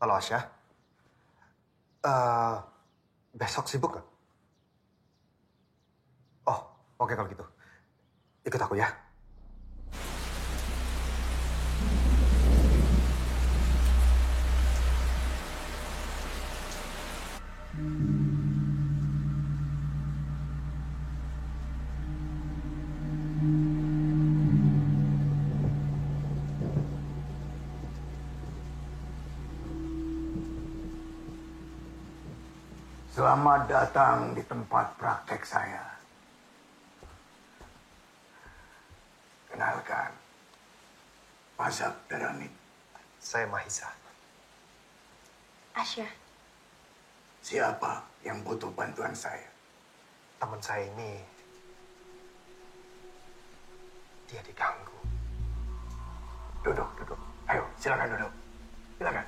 Halo Asya. Besok sibuk nggak? Oh, oke kalau gitu. Ikut aku ya. Selamat datang di tempat praktek saya. Kenalkan, Pasak Dharamit. Saya Mahisa. Asya. Siapa yang butuh bantuan saya? Teman saya ini, dia diganggu. Duduk. Ayo, silakan duduk. Silakan.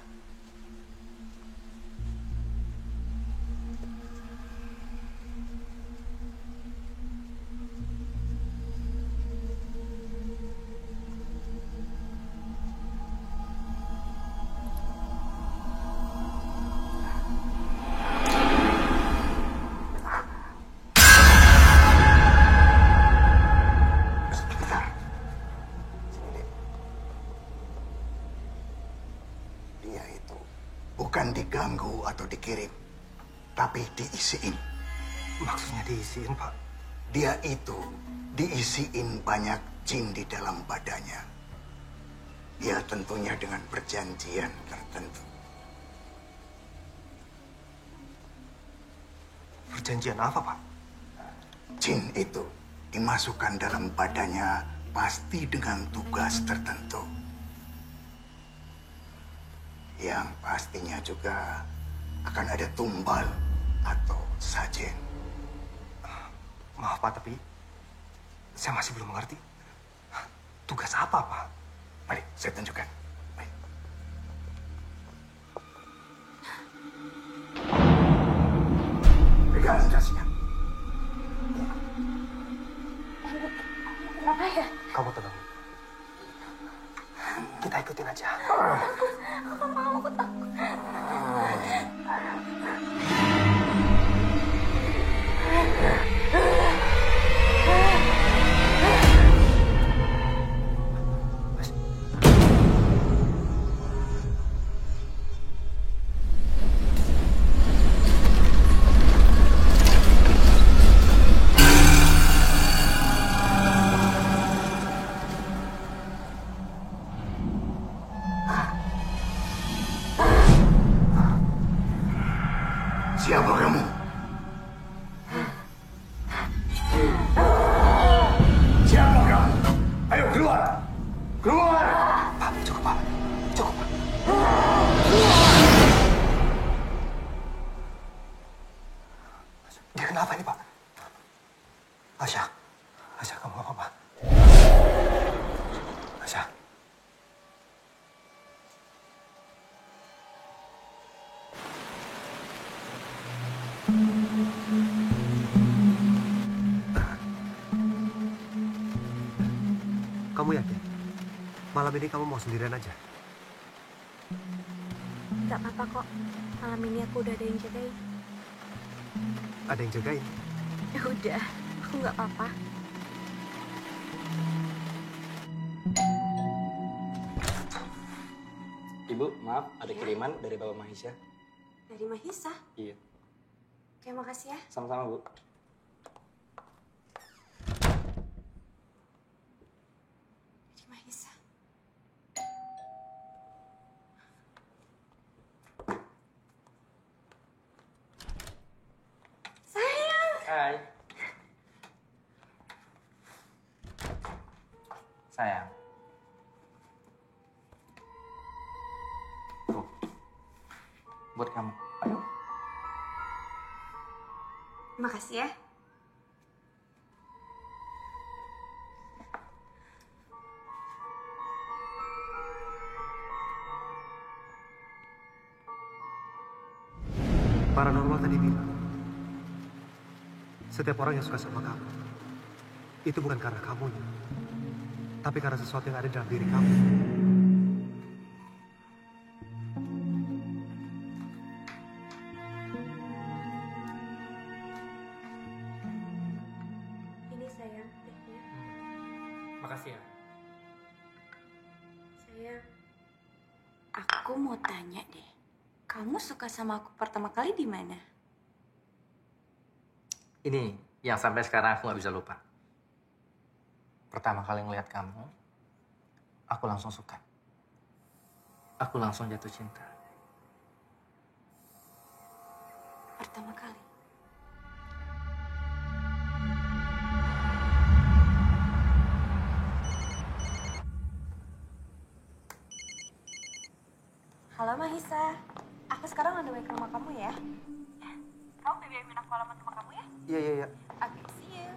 Dia itu bukan diganggu atau dikirim, tapi diisiin. Maksudnya diisiin, Pak? Dia itu diisiin banyak jin di dalam badannya. Ya tentunya dengan perjanjian tertentu. Perjanjian apa, Pak? Jin itu dimasukkan dalam badannya pasti dengan tugas tertentu. Yang pastinya juga akan ada tumbal atau sajen. Maaf, Pak, tapi saya masih belum mengerti. Tugas apa, Pak? Mari, saya tunjukkan. Baik. Pegang jasnya. Kenapa ya? Kamu tenang. Kita ikutin aja. Aku mau, aku takut. Siapa kamu? Siapa kamu? Ayo keluar! Keluar! Pak, cukup, Pak. Cukup, Pak. Dia kenapa ini, Pak? Asya, kamu gak apa-apa? Asya. Kamu yakin? Malam ini kamu mau sendirian aja? Gak apa-apa kok. Malam ini aku udah ada yang jagain. Ada yang jagain? Ya udah, aku gak apa-apa. Ibu, maaf, ada kiriman dari Bapak Mahisa. Dari Mahisa? Iya. Oke, makasih ya. Sama-sama, Bu. Dari Mahisa. Sayang! Hai. Sayang. Tuh. Buat kamu. Ayo. Makasih ya. Paranormal tadi bilang, setiap orang yang suka sama kamu, itu bukan karena kamunya, tapi karena sesuatu yang ada dalam diri kamu. Aku mau tanya deh, kamu suka sama aku pertama kali di mana? Ini yang sampai sekarang aku nggak bisa lupa. Pertama kali ngeliat kamu, aku langsung suka. Aku langsung jatuh cinta. Pertama kali. Halo Mahisa, aku sekarang on the way ke rumah kamu ya. Kamu BBM-in aku alamat rumah kamu ya? Iya. Oke, see you.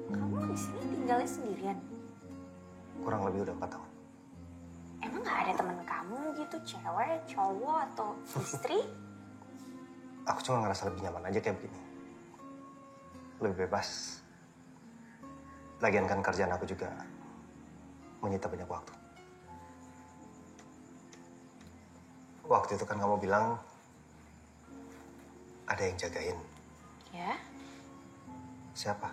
Kamu di sini tinggalnya sendirian? Kurang lebih udah 4 tahun. Emang gak ada temen kamu gitu, cewek, cowok, atau istri? Aku cuma ngerasa lebih nyaman aja kayak begini. Lebih bebas. Lagian kan kerjaan aku juga menyita banyak waktu. Waktu itu kan kamu bilang ada yang jagain. Ya? Siapa?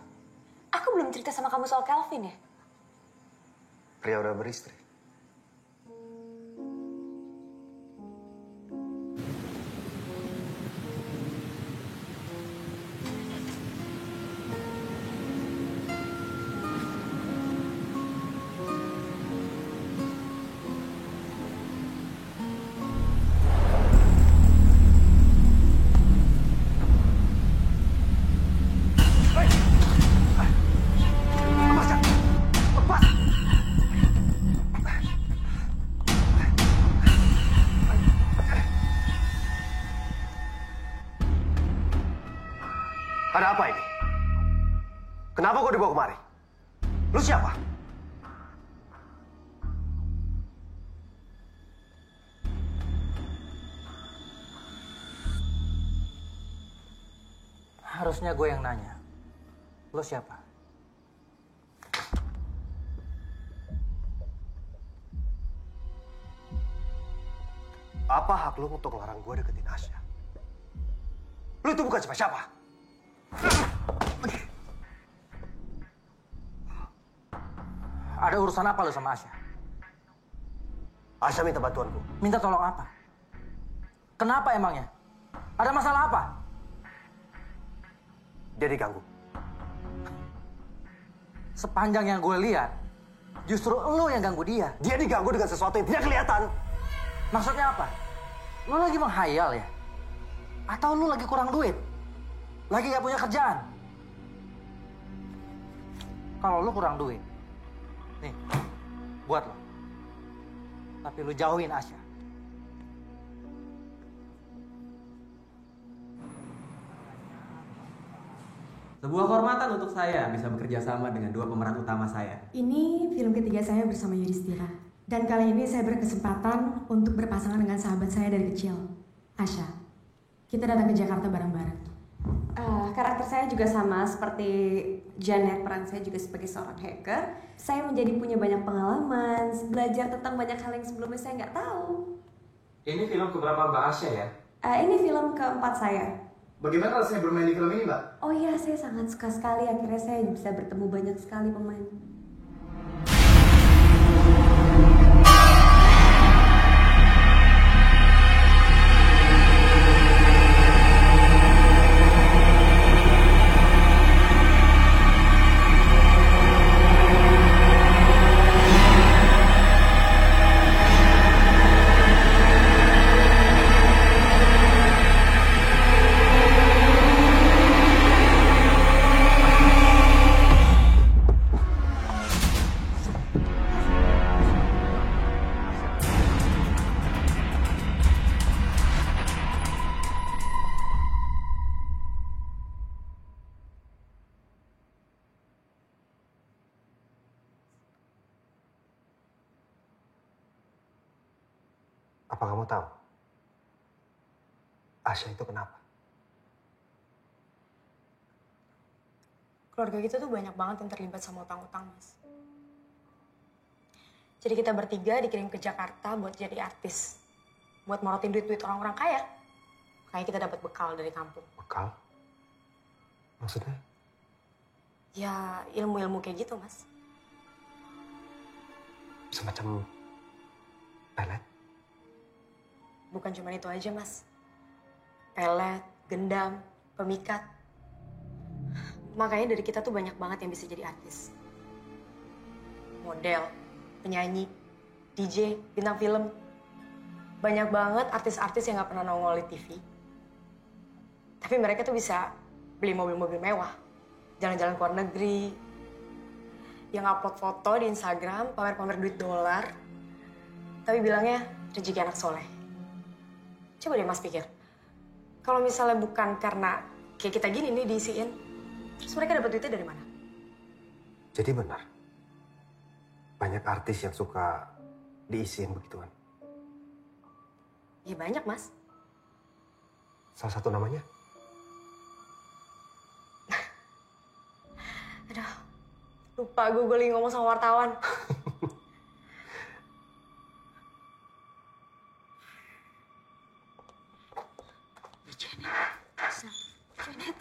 Aku belum cerita sama kamu soal Kelvin ya? Pria udah beristri. Ada apa ini? Kenapa kau dibawa kemari? Lu siapa? Harusnya gue yang nanya. Lo siapa? Apa hak lu untuk ngelarang gue deketin Asya? Lu itu bukan siapa-siapa. Ada urusan apa lo sama Asya? Asya minta bantuanku. Minta tolong apa? Kenapa emangnya? Ada masalah apa? Dia diganggu. Sepanjang yang gue lihat, justru lo yang ganggu dia. Dia diganggu dengan sesuatu yang tidak kelihatan. Maksudnya apa? Lo lagi menghayal ya? Atau lo lagi kurang duit? Lagi gak punya kerjaan? Kalau lo kurang duit, nih, buat lo. Tapi lo jauhin Asya. Sebuah kehormatan untuk saya bisa bekerja sama dengan dua pemeran utama saya. Ini film ketiga saya bersama Yudhistira. Dan kali ini saya berkesempatan untuk berpasangan dengan sahabat saya dari kecil, Asya. Kita datang ke Jakarta bareng-bareng. Karakter saya juga sama seperti Janet, peran saya juga sebagai seorang hacker. Saya menjadi punya banyak pengalaman, belajar tentang banyak hal yang sebelumnya saya nggak tahu. Ini film keberapa Mbak Asya ya? Ini film keempat saya. Bagaimana rasanya bermain di film ini, Mbak? Oh iya, saya sangat suka sekali. Akhirnya saya bisa bertemu banyak sekali pemain. Apa kamu tahu? Asya itu kenapa? Keluarga kita tuh banyak banget yang terlibat sama utang-utang, Mas. Jadi kita bertiga dikirim ke Jakarta buat jadi artis. Buat morotin duit-duit orang-orang kaya. Kayak kita dapat bekal dari kampung. Bekal? Maksudnya? Ya, ilmu-ilmu kayak gitu, Mas. Semacam pelet? Bukan cuma itu aja, Mas. Pelet, gendam, pemikat. Makanya dari kita tuh banyak banget yang bisa jadi artis. Model, penyanyi, DJ, bintang film. Banyak banget artis-artis yang gak pernah nongol di TV. Tapi mereka tuh bisa beli mobil-mobil mewah. Jalan-jalan ke luar negeri. Yang upload foto di Instagram, pamer-pamer duit dolar. Tapi bilangnya rezeki anak soleh. Coba deh Mas pikir. Kalau misalnya bukan karena kayak kita gini nih diisiin, terus mereka dapat duitnya dari mana? Jadi benar. Banyak artis yang suka diisiin begituan. Ya banyak, Mas. Salah satu namanya? Aduh, lupa gue lagi ngomong sama wartawan. Janet,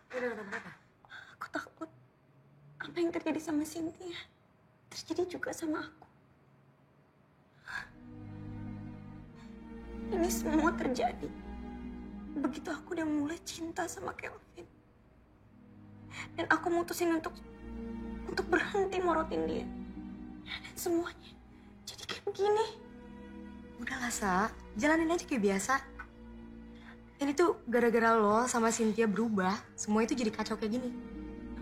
Udah kenapa? aku takut apa yang terjadi sama Cynthia terjadi juga sama aku. Ini semua terjadi begitu aku udah mulai cinta sama Kelvin. Dan aku mutusin untuk berhenti morotin dia. Dan semuanya jadi kayak begini. Udahlah, Sa. Jalanin aja kayak biasa. Ini tuh gara-gara lo sama Cynthia berubah, semua itu jadi kacau kayak gini.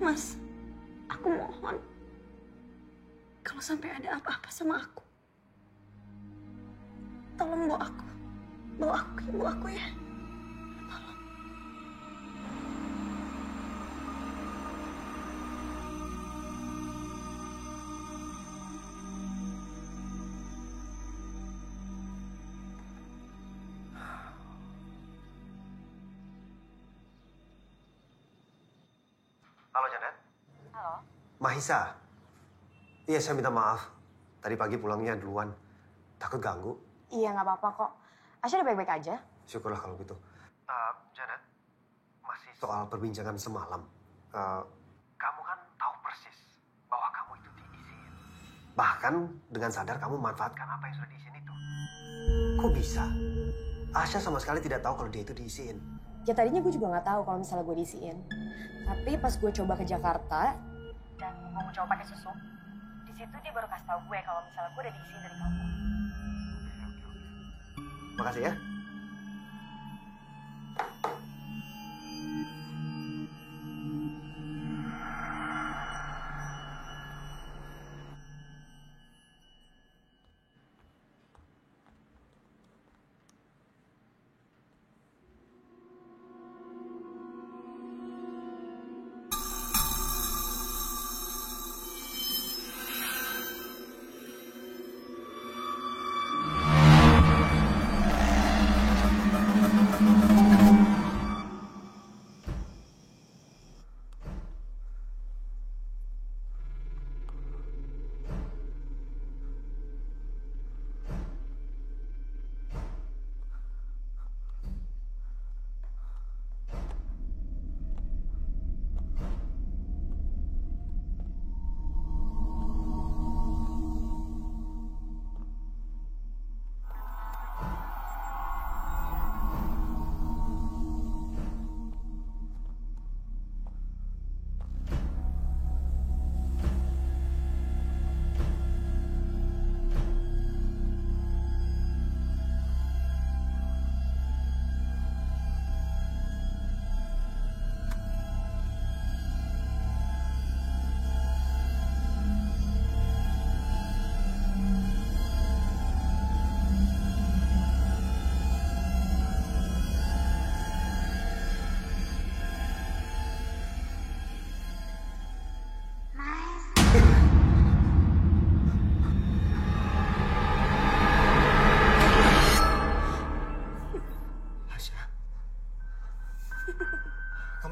Mas, aku mohon. Kalau sampai ada apa-apa sama aku, tolong bawa aku. Bawa aku ke ibu aku ya. Tolong. Halo Janet. Halo? Mahisa. Iya, saya minta maaf. Tadi pagi pulangnya duluan. Takut ganggu. Iya, nggak apa-apa kok. Asya udah baik-baik aja. Syukurlah kalau gitu. Janet, masih soal perbincangan semalam. Kamu kan tahu persis bahwa kamu itu diisiin. Bahkan dengan sadar kamu memanfaatkan apa yang sudah diisiin itu. Kok bisa? Asya sama sekali tidak tahu kalau dia itu diisiin. Ya tadinya gue juga nggak tahu kalau misalnya gue diisiin. Tapi pas gue coba ke Jakarta dan gue mau coba pakai susu, di situ dia baru kasih tahu gue kalau misalnya gue udah diisiin dari kamu. Makasih ya.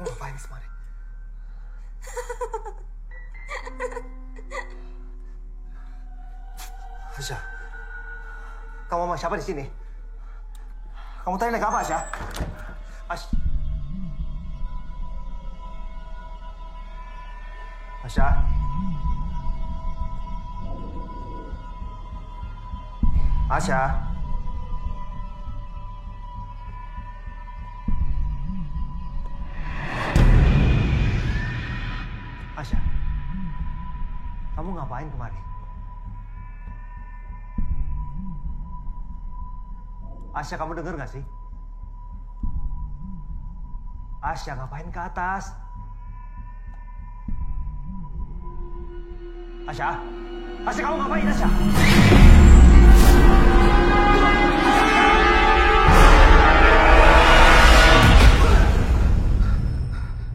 Kamu ngapain kemari? Asya, kamu sama siapa di sini? Kamu tadi naik apa, Asya? Asya? Asya? Asya, kamu ngapain kemari? Asya, kamu dengar gak sih? Asya, ngapain ke atas? Asya? Asya, kamu ngapain, Asya?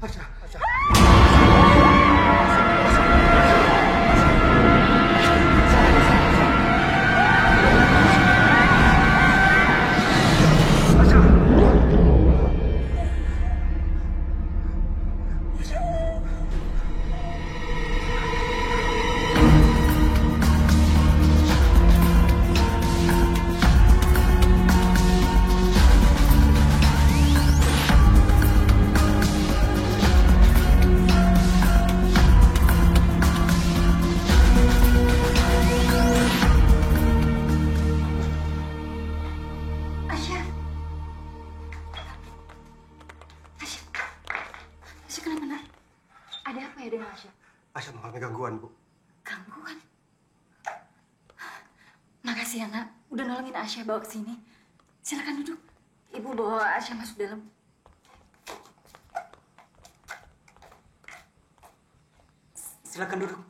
Asya, Asya. Asya mengalami gangguan, Bu. Gangguan? Makasih ya, Nak. Udah nolongin Asya bawa ke sini. Silakan duduk. Ibu bawa Asya masuk dalam. Silakan duduk.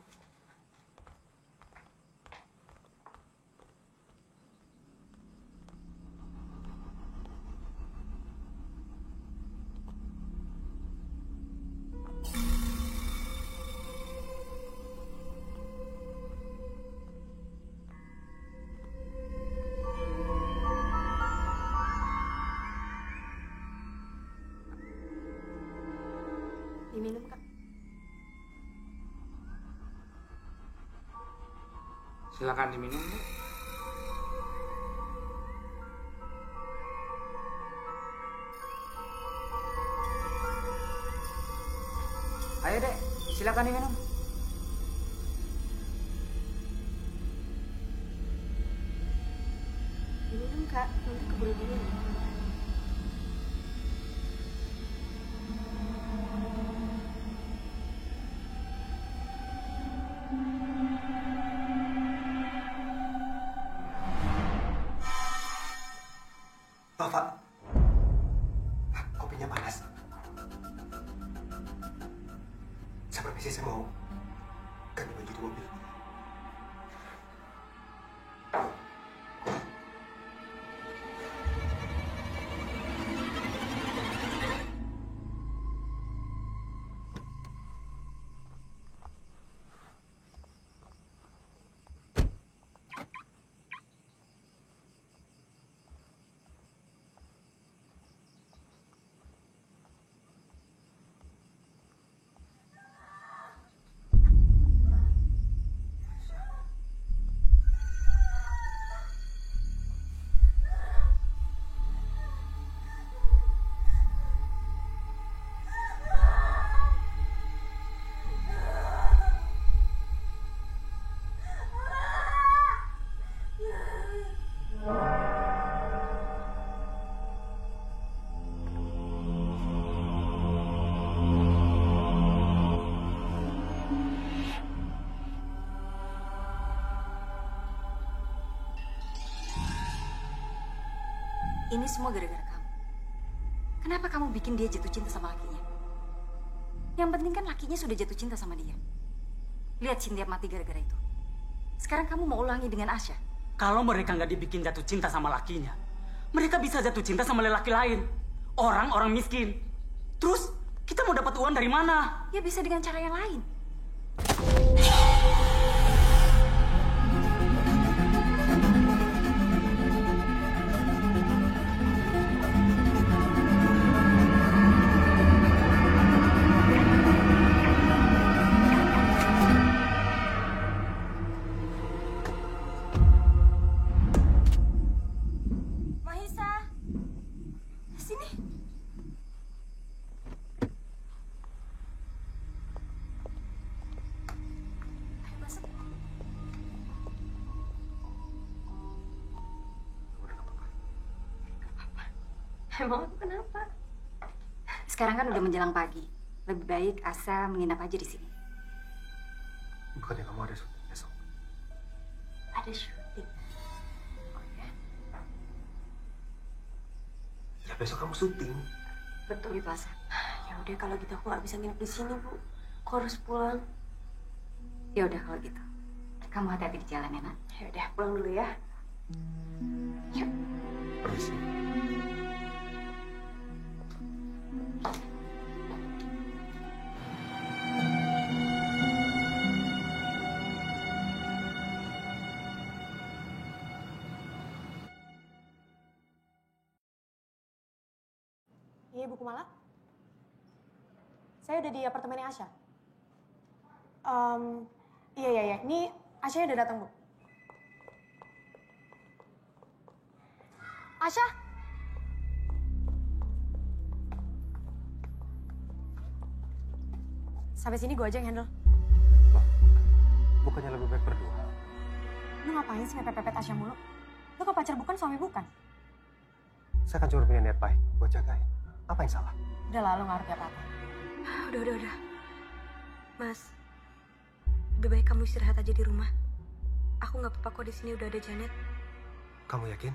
Diminum, Kak. Silakan diminum, Bu. Ayo, Dek. Silakan diminum. Diminum, Kak. Nanti keburu dingin. Bapak, kopinya panas. Saya permisi, saya mau ganti baju di mobil. Ini semua gara-gara kamu. Kenapa kamu bikin dia jatuh cinta sama lakinya? Yang penting kan lakinya sudah jatuh cinta sama dia. Lihat Cynthia mati gara-gara itu. Sekarang kamu mau ulangi dengan Asya? Kalau mereka nggak dibikin jatuh cinta sama lakinya, mereka bisa jatuh cinta sama lelaki lain. Orang miskin. Terus kita mau dapat uang dari mana? Ya bisa dengan cara yang lain. Emang aku kenapa? Sekarang kan udah menjelang pagi. Lebih baik Asa menginap aja di sini. Bukannya kamu ada syuting besok? Ada syuting. Ya besok kamu syuting. Betul itu, Asa. Ya udah kalau gitu aku nggak bisa nginep di sini, Bu. Aku harus pulang. Ya udah kalau gitu. Kamu hati-hati di jalan ya, Nak. Ya udah, pulang dulu ya. Yuk. Permisi. Iya, Bu Kumala. Saya udah di apartemennya Asya. Iya. Ini Asya udah datang, Bu. Asya? Sampai sini gue aja yang handle. Bukannya lebih baik berdua? Lu ngapain sih mepet-pepet Asya mulu? Lu ke pacar bukan, suami bukan? Saya kan cuma punya niat baik buat jagain. Apa yang salah? Udah lah, lu nggak ngerti apa-apa. Udah. Mas, lebih baik kamu istirahat aja di rumah. Aku nggak apa-apa kok, di sini udah ada Janet. Kamu yakin?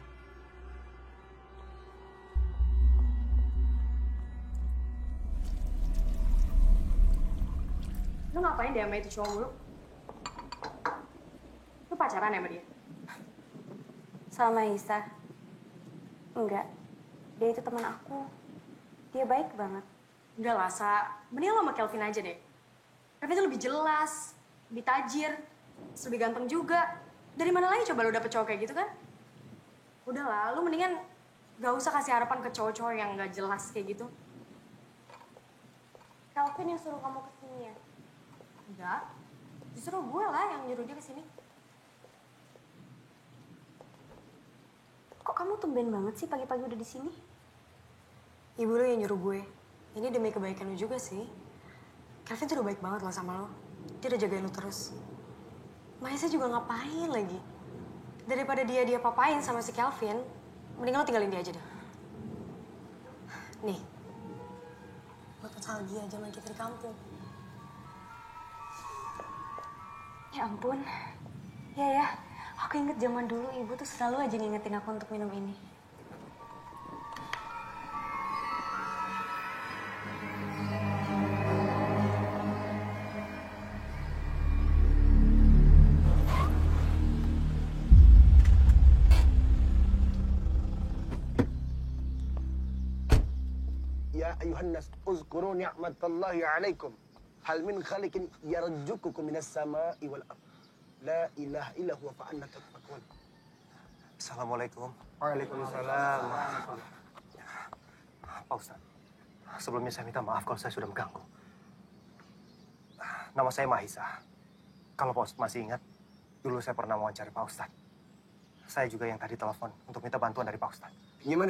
Lu ngapain deh sama itu cowok mulu? Lu pacaran ya sama dia? Sama Isa? Enggak. Dia itu teman aku. Dia baik banget. Udah lah, Sa. Mending lo sama Kelvin aja deh. Kelvin tuh lebih jelas, lebih tajir, terus lebih ganteng juga. Dari mana lagi coba lo dapet cowok kayak gitu kan? Udah lah, lu mendingan gak usah kasih harapan ke cowok-cowok yang gak jelas kayak gitu. Kelvin yang suruh kamu kesini ya? Enggak. Justru gue lah yang nyuruh dia kesini. Kok kamu tumben banget sih pagi-pagi udah di sini? Ibu lu yang nyuruh gue. Ini demi kebaikan lu juga sih. Kelvin tuh udah baik banget loh sama lo. Dia udah jagain lu terus. Maisa juga ngapain lagi? Daripada dia papain sama si Kelvin, mendingan lo tinggalin dia aja deh. Nih, buat nostalgia zaman kita di kampung. Ya ampun. Ya. Aku inget zaman dulu ibu tuh selalu aja ngingetin aku untuk minum ini. يا أيها الناس اذكروا نعمة الله عليكم هل من خالق يرزقكم من السماء والأرض لا إله إلا هو فأنا تتقون. Assalamualaikum. Waalaikumsalam. Pak Ustadz, sebelumnya saya minta maaf kalau saya sudah mengganggu. Nama saya Mahisa. Kalau Pak Ustadz masih ingat, dulu saya pernah wawancara Pak Ustadz. Saya juga yang tadi telepon untuk minta bantuan dari Pak Ustadz. Gimana?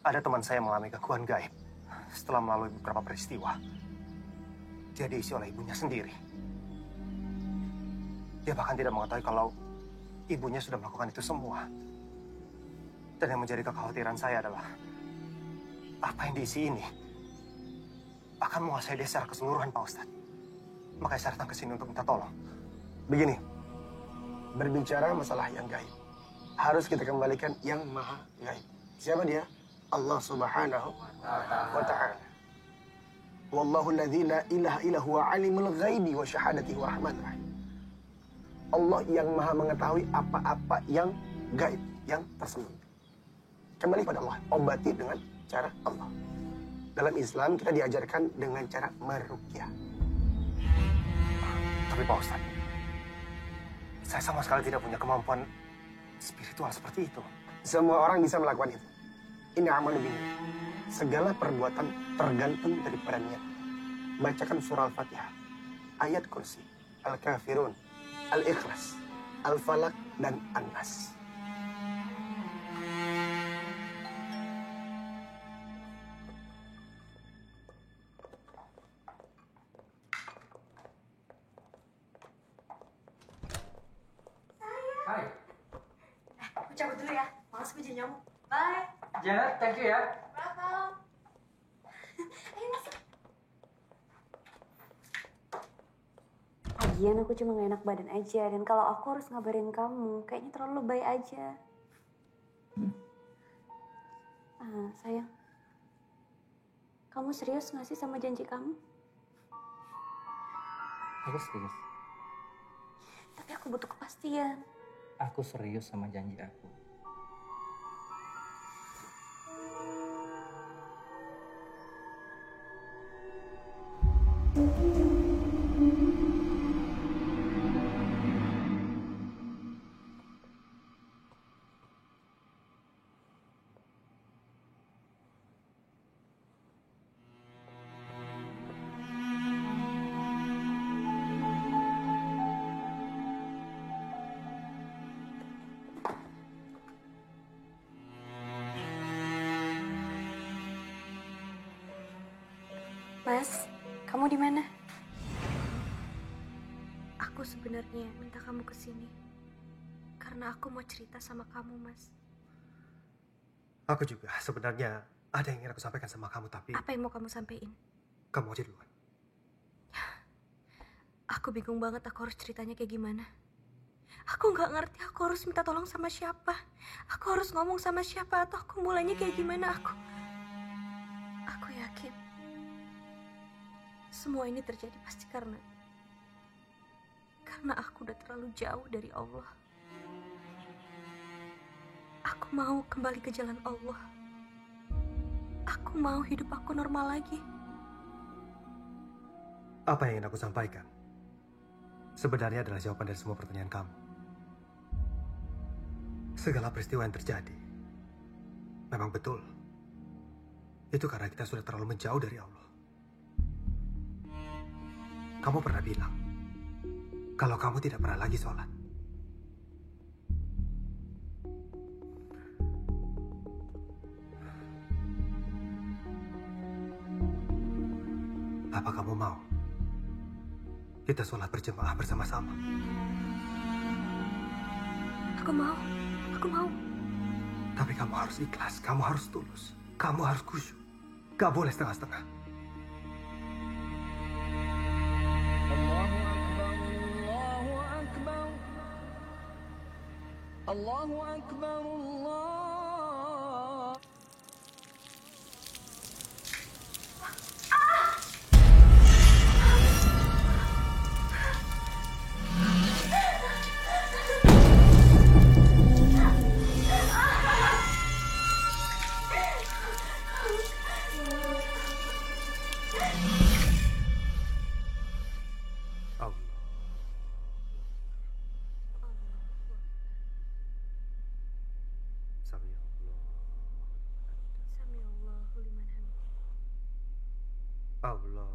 Ada teman saya mengalami gangguan gaib. Setelah melalui beberapa peristiwa, dia diisi oleh ibunya sendiri. Dia bahkan tidak mengetahui kalau ibunya sudah melakukan itu semua. Dan yang menjadi kekhawatiran saya adalah apa yang diisi ini akan menguasai dia secara keseluruhan, Pak Ustadz. Makanya saya datang ke sini untuk minta tolong. Begini, berbicara masalah yang gaib, harus kita kembalikan yang maha gaib. Siapa dia? Allah Subhanahu wa Ta'ala. Wallahu alladzi la ilaha illa huwa alimul ghaibi wa syahadati wa rahmanur rahim. Allah yang maha mengetahui apa-apa yang gaib, yang tersembunyi. Kembali pada Allah, obati dengan cara Allah. Dalam Islam kita diajarkan dengan cara meruqyah. Tapi Pak Ustadz, saya sama sekali tidak punya kemampuan spiritual seperti itu. Semua orang bisa melakukan itu. Ini amalu bihi. Segala perbuatan tergantung daripada niat. Bacakan surah Al-Fatihah, ayat kursi, Al-Kafirun, Al-Ikhlas, Al-Falak, dan An-Nas. Aku cabut dulu ya. Males gue jadi nyamuk. Bye. Janet, thank you ya. Lagian aku cuma gak enak badan aja. Dan kalau aku harus ngabarin kamu, kayaknya terlalu lebay aja. Sayang. Kamu serius gak sih sama janji kamu? Aku serius. Tapi aku butuh kepastian. Aku serius sama janji aku. Mas, kamu di mana? Aku sebenarnya minta kamu kesini karena aku mau cerita sama kamu, Mas. Aku juga sebenarnya ada yang ingin aku sampaikan sama kamu, tapi... Apa yang mau kamu sampaikan? Kamu aja duluan. Aku bingung banget aku harus ceritanya kayak gimana. Aku nggak ngerti aku harus minta tolong sama siapa. Aku harus ngomong sama siapa atau aku mulainya kayak gimana. Aku yakin semua ini terjadi pasti karena aku udah terlalu jauh dari Allah. Aku mau kembali ke jalan Allah. Aku mau hidup aku normal lagi. Apa yang ingin aku sampaikan sebenarnya adalah jawaban dari semua pertanyaan kamu. Segala peristiwa yang terjadi memang betul. Itu karena kita sudah terlalu menjauh dari Allah. Kamu pernah bilang kalau kamu tidak pernah lagi sholat. Apa kamu mau kita sholat berjemaah bersama-sama? Aku mau. Tapi kamu harus ikhlas, kamu harus tulus, kamu harus khusyuk. Gak boleh setengah-setengah. Allahu Akbar, Allah. Allah.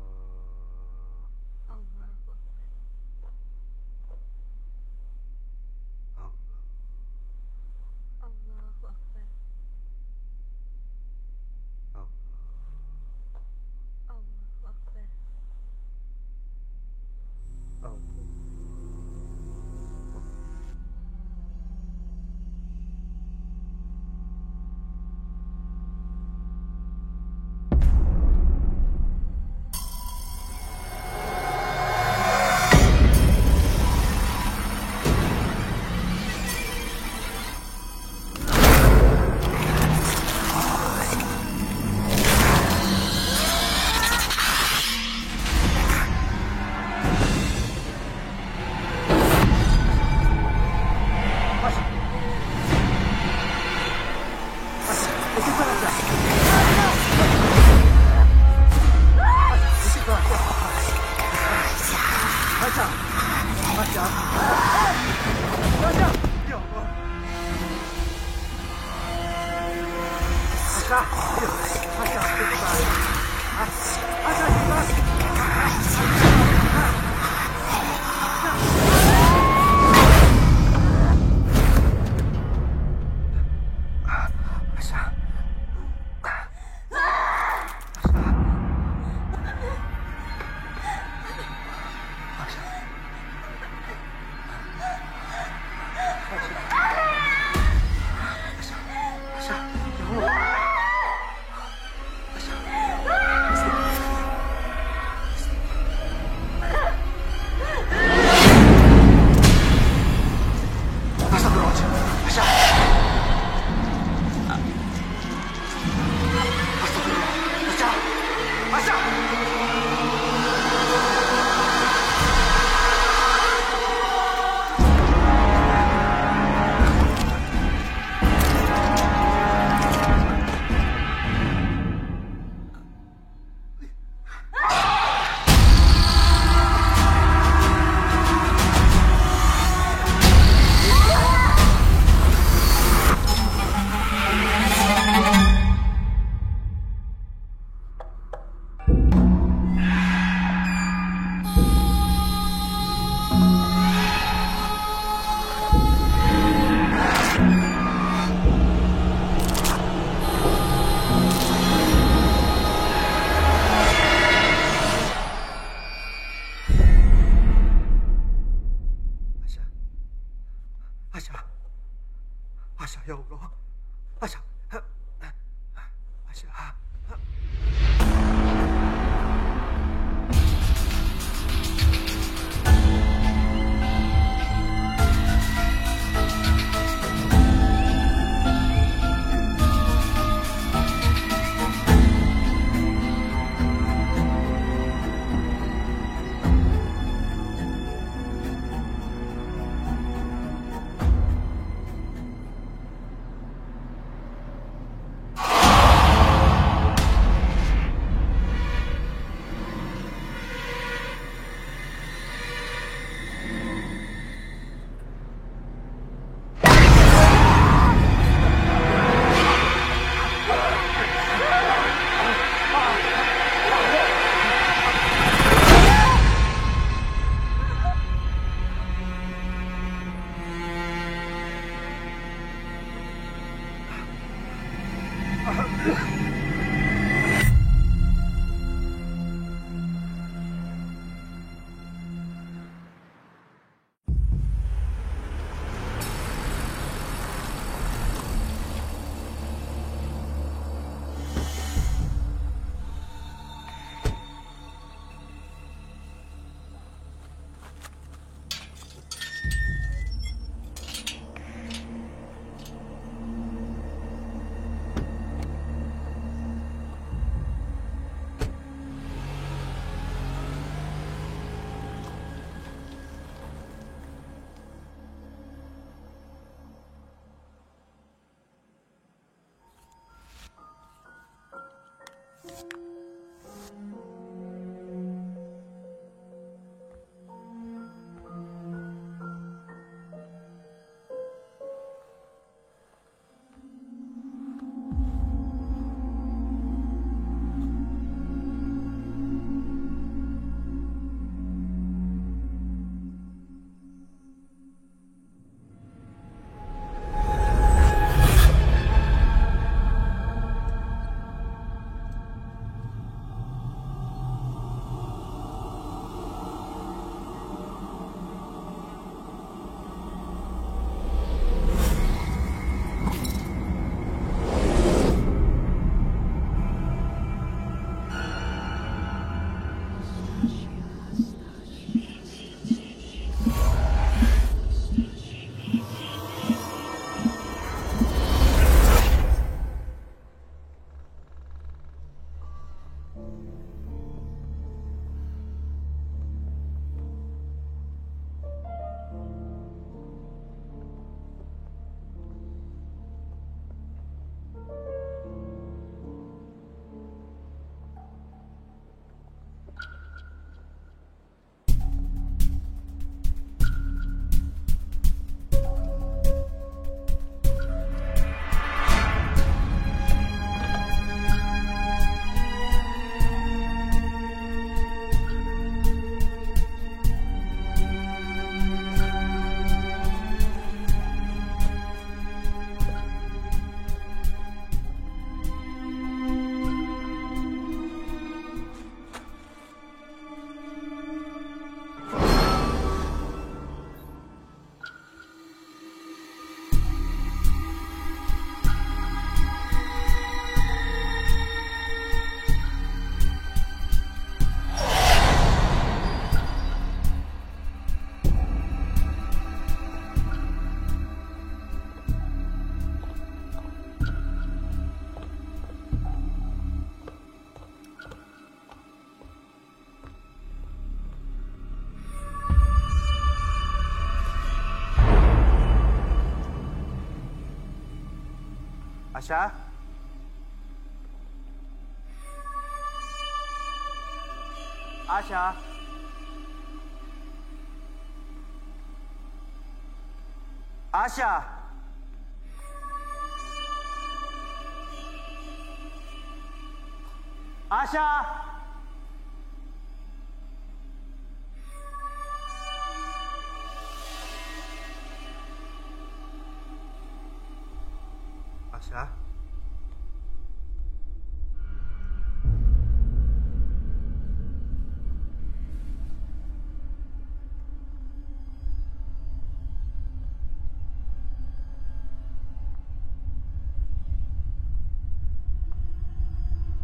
Asya. Asya? Asya? Asya? Asya? Asya?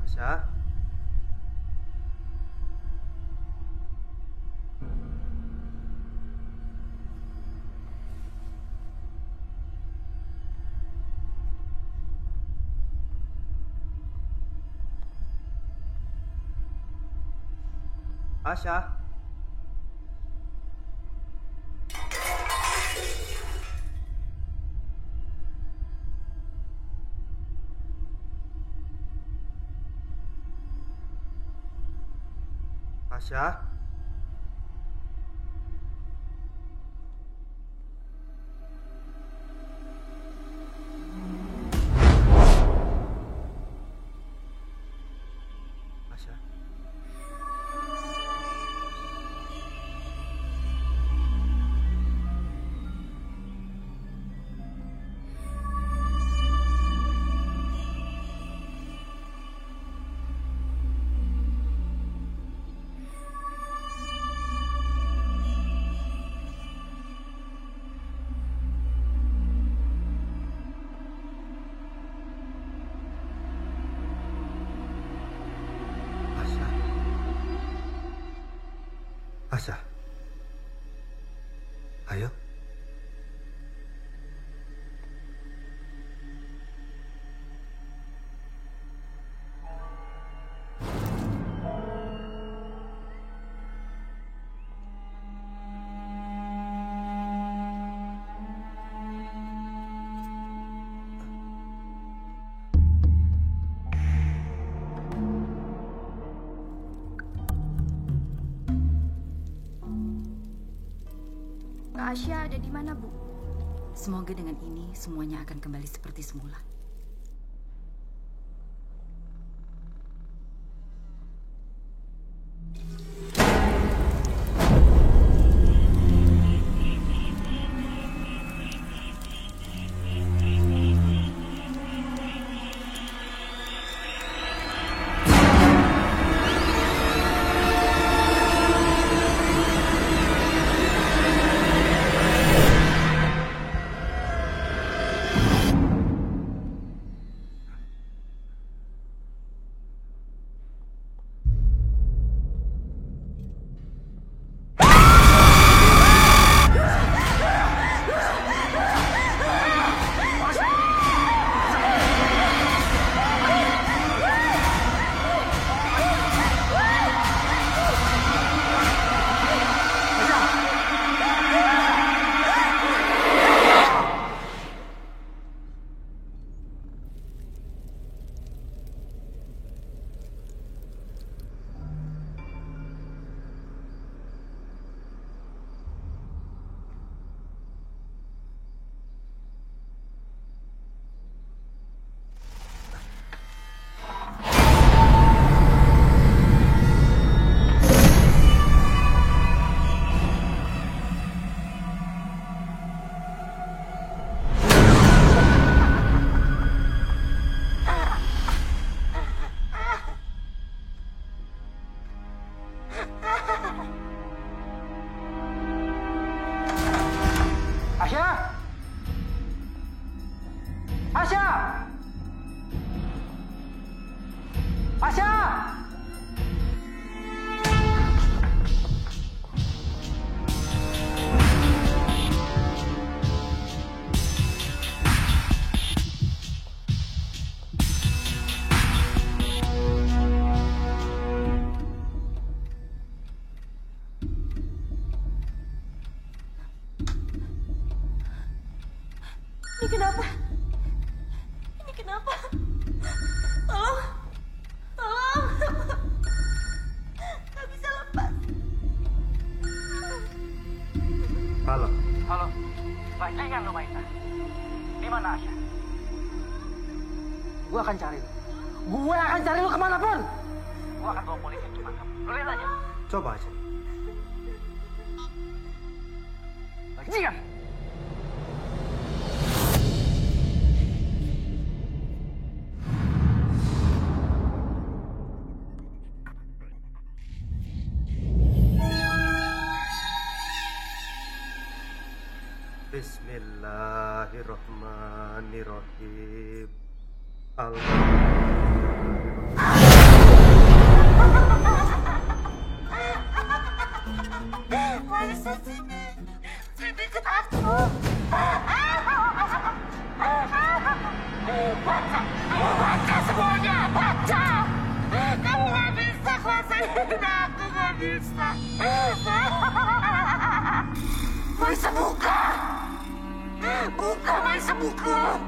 Asya? Asya? Asya? Asya? Asya, ayo. Kak Asya ada di mana, Bu? Semoga dengan ini semuanya akan kembali seperti semula. Ini kenapa? Ini kenapa? Tolong! Tolong! Gak bisa lepas. Halo. Halo, bajingan lo Maita. Di mana Asya? Gue akan cari lo. Gue akan cari lo kemanapun. Gue akan bawa polisi untuk tangkap. Lo lihat aja. Coba aja. Bajingan. Bismillahirrahmanirrahim. Allah. Aku gak bisa. Maisa, buka. Buka, Maisa, buka.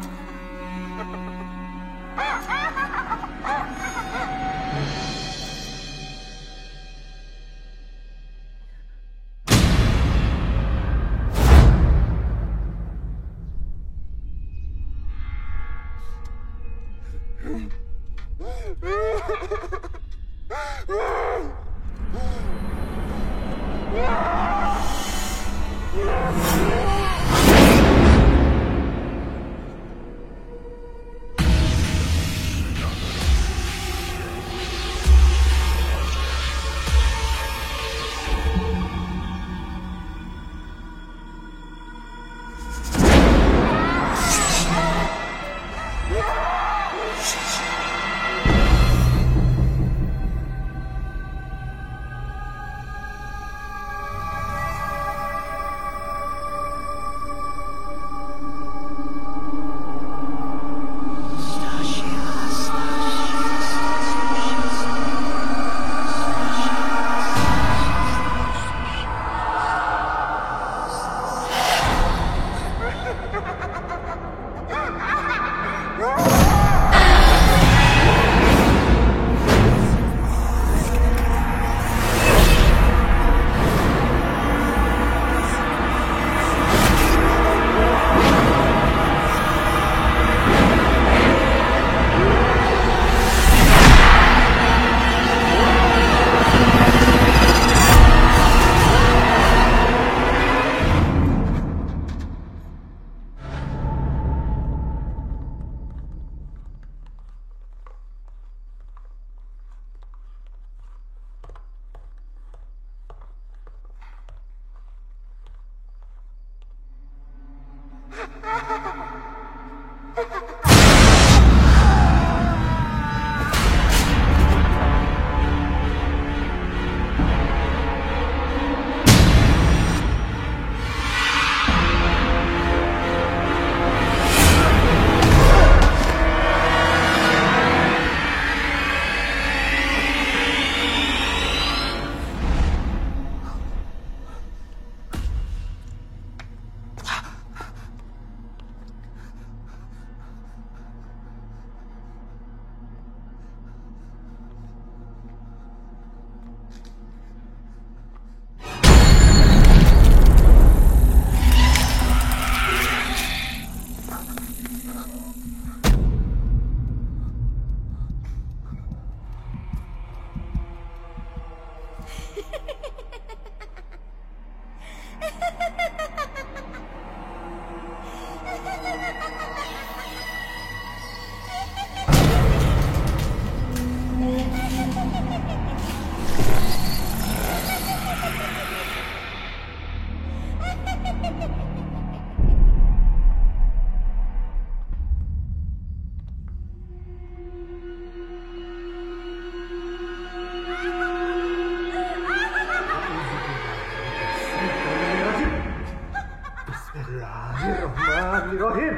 Bismillahirrahmanirrahim.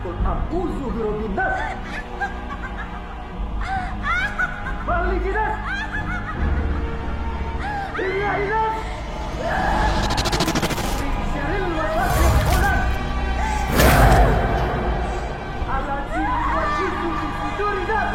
Qul a'udzu birabbin nas. Malikin nas. Ilahin nas. Min syarril waswasil khannas. Alladzi yuwaswisu fi sudurin nas.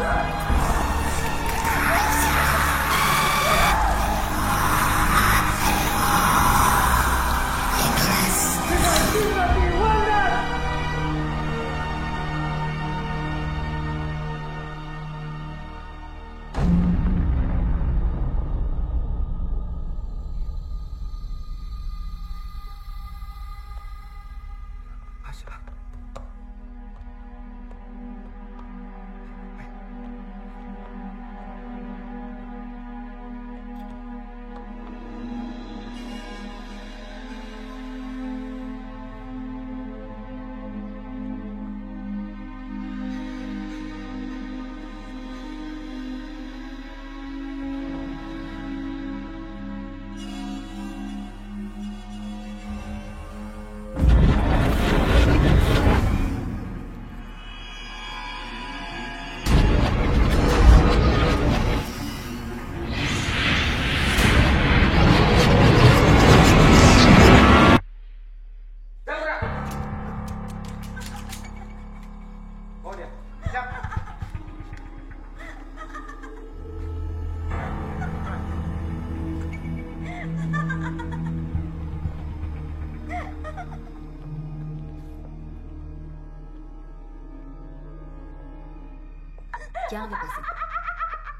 Jangan lepasin.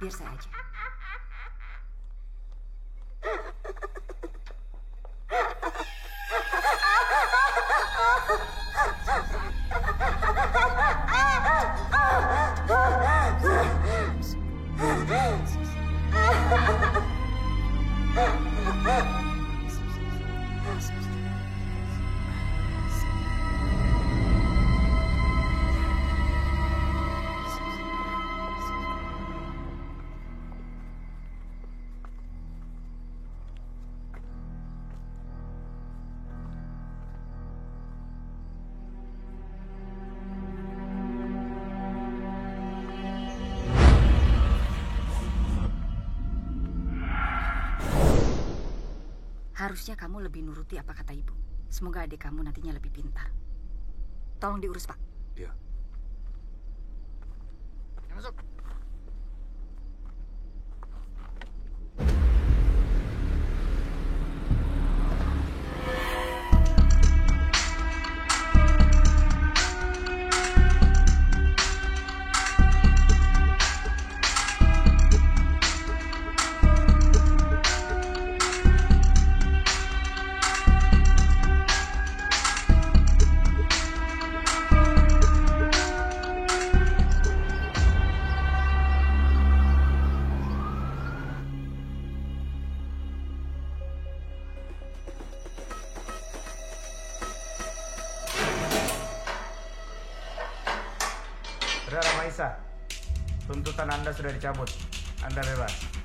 Biar saya aja. Harusnya kamu lebih nuruti apa kata ibu. Semoga adik kamu nantinya lebih pintar. Tolong diurus, Pak. Iya. Masuk. Saudara Maisa, tuntutan Anda sudah dicabut. Anda bebas.